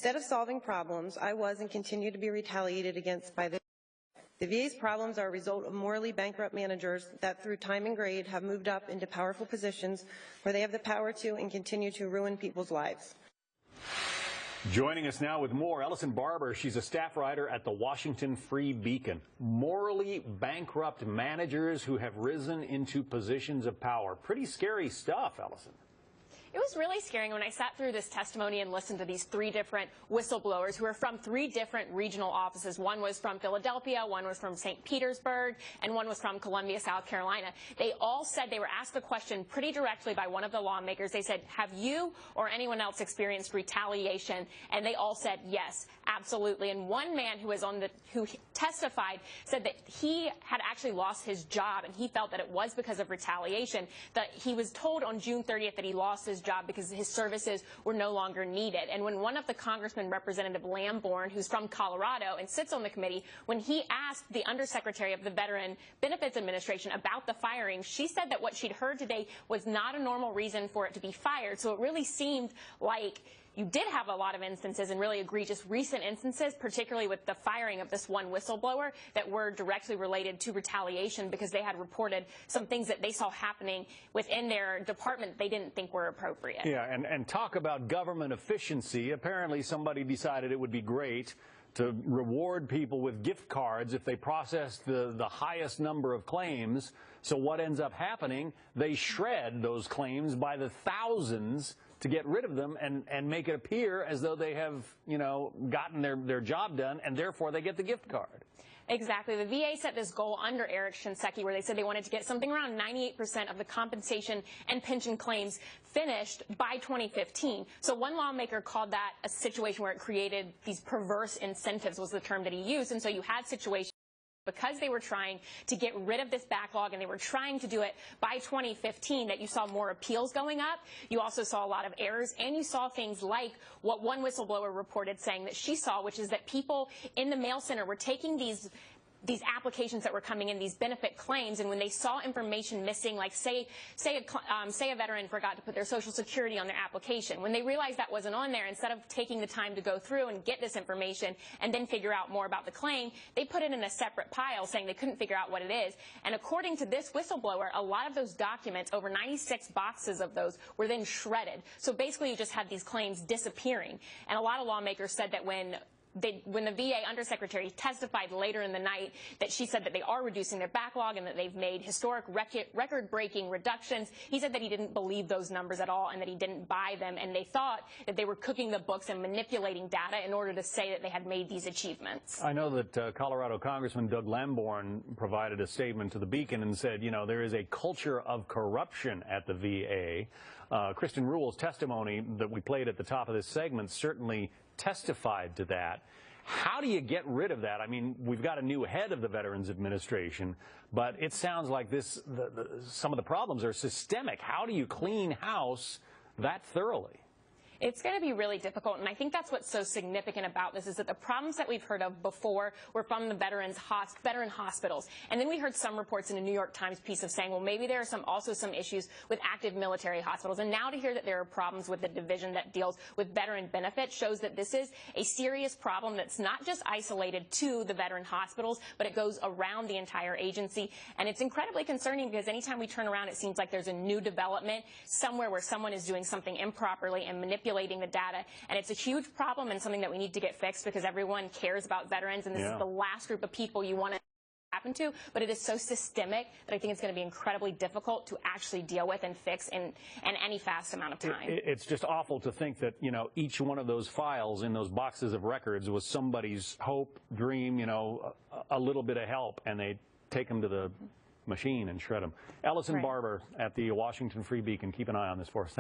Instead of solving problems, I was and continue to be retaliated against by the VA's problems are a result of morally bankrupt managers that through time and grade have moved up into powerful positions where they have the power to and continue to ruin people's lives. Joining us now with more, Ellison Barber. She's a staff writer at the Washington Free Beacon. Morally bankrupt managers who have risen into positions of power. Pretty scary stuff, Ellison. It was really scary when I sat through this testimony and listened to these three different whistleblowers who were from three different regional offices. One was from Philadelphia, one was from St. Petersburg, and one was from Columbia, South Carolina. They all said, they were asked the question pretty directly by one of the lawmakers. They said, have you or anyone else experienced retaliation? And they all said, yes, absolutely. And one man who testified said that he had actually lost his job, and he felt that it was because of retaliation. That he was told on June 30th that he lost his job because his services were no longer needed. And when one of the Congressman, Representative Lamborn, who's from Colorado and sits on the committee, when he asked the Undersecretary of the Veteran Benefits Administration about the firing, she said that what she'd heard today was not a normal reason for it to be fired. So it really seemed like you did have a lot of instances, and really egregious recent instances, particularly with the firing of this one whistleblower, that were directly related to retaliation because they had reported some things that they saw happening within their department they didn't think were appropriate. Yeah, and talk about government efficiency. Apparently somebody decided it would be great to reward people with gift cards if they processed the highest number of claims. So what ends up happening, they shred those claims by the thousands to get rid of them and make it appear as though they have, gotten their job done, and therefore they get the gift card. Exactly. The VA set this goal under Eric Shinseki where they said they wanted to get something around 98% of the compensation and pension claims finished by 2015. So one lawmaker called that a situation where it created these perverse incentives, was the term that he used. And so you had situations because they were trying to get rid of this backlog and they were trying to do it by 2015, that you saw more appeals going up. You also saw a lot of errors, and you saw things like what one whistleblower reported saying that she saw, which is that people in the mail center were taking these applications that were coming in, these benefit claims, and when they saw information missing, like say a veteran forgot to put their Social Security on their application, when they realized that wasn't on there, instead of taking the time to go through and get this information and then figure out more about the claim, they put it in a separate pile saying they couldn't figure out what it is. And according to this whistleblower, a lot of those documents, over 96 boxes of those, were then shredded. So basically you just had these claims disappearing. And a lot of lawmakers said that when the VA Undersecretary testified later in the night, that she said that they are reducing their backlog and that they've made historic record-breaking reductions. He said that he didn't believe those numbers at all and that he didn't buy them, and they thought that they were cooking the books and manipulating data in order to say that they had made these achievements. I know that Colorado Congressman Doug Lamborn provided a statement to the Beacon and said, there is a culture of corruption at the VA. Kristen Ruhl's testimony that we played at the top of this segment certainly testified to that. How do you get rid of that? I mean, we've got a new head of the Veterans Administration, but it sounds like some of the problems are systemic. How do you clean house that thoroughly? It's going to be really difficult, and I think that's what's so significant about this, is that the problems that we've heard of before were from the veteran hospitals. And then we heard some reports in a New York Times piece of saying, well, maybe there are also some issues with active military hospitals. And now to hear that there are problems with the division that deals with veteran benefits shows that this is a serious problem that's not just isolated to the veteran hospitals, but it goes around the entire agency. And it's incredibly concerning because anytime we turn around, it seems like there's a new development somewhere where someone is doing something improperly and manipulating the data, and it's a huge problem and something that we need to get fixed because everyone cares about veterans, and this is the last group of people you want to happen to, but it is so systemic that I think it's going to be incredibly difficult to actually deal with and fix in any fast amount of time. It's just awful to think that, each one of those files in those boxes of records was somebody's hope, dream, a little bit of help, and they take them to the machine and shred them. Ellison Barber at the Washington Free Beacon. Keep an eye on this for us. Thank you.